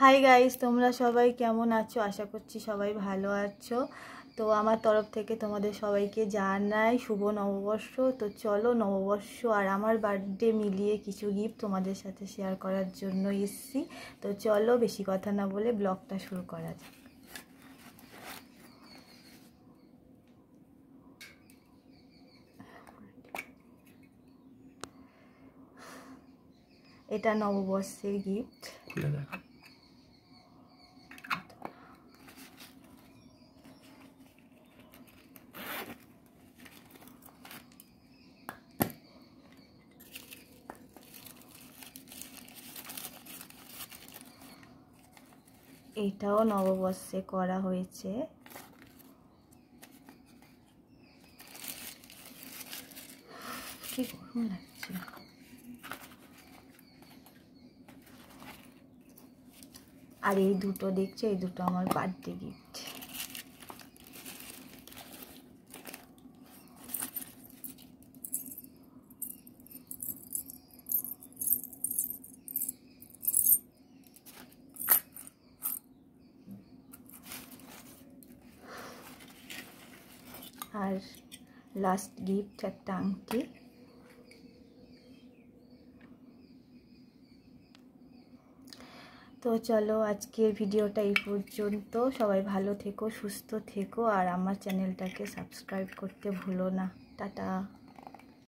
Hi guys, তোমরা সবাই কেমন আছো? আশা করছি সবাই ভালো আছো। তো আমার তরফ থেকে তোমাদের সবাইকে জানাই শুভ নববর্ষ। তো চলো, নববর্ষ আর আমার বার্থডে মিলিয়ে কিছু গিফট তোমাদের সাথে শেয়ার করার জন্য এসেছি। তো চলো, বেশি কথা না বলে ব্লগটা শুরু করা যাক। এটা নববর্ষের গিফট। খুলে দেখো। এটাও নববর্ষে করা হয়েছে। কি গরম লাগছে। আর এই দুটো দেখছো, এই দুটো আমার বার্থডে গিফট। আর লাস্ট গিফট একটা আংটি। তো চলো, আজকের ভিডিওটা এই পর্যন্ত। সবাই ভালো থেকো, সুস্থ থেকো, আর আমার চ্যানেলটাকে সাবস্ক্রাইব করতে ভুলো না। টাটা।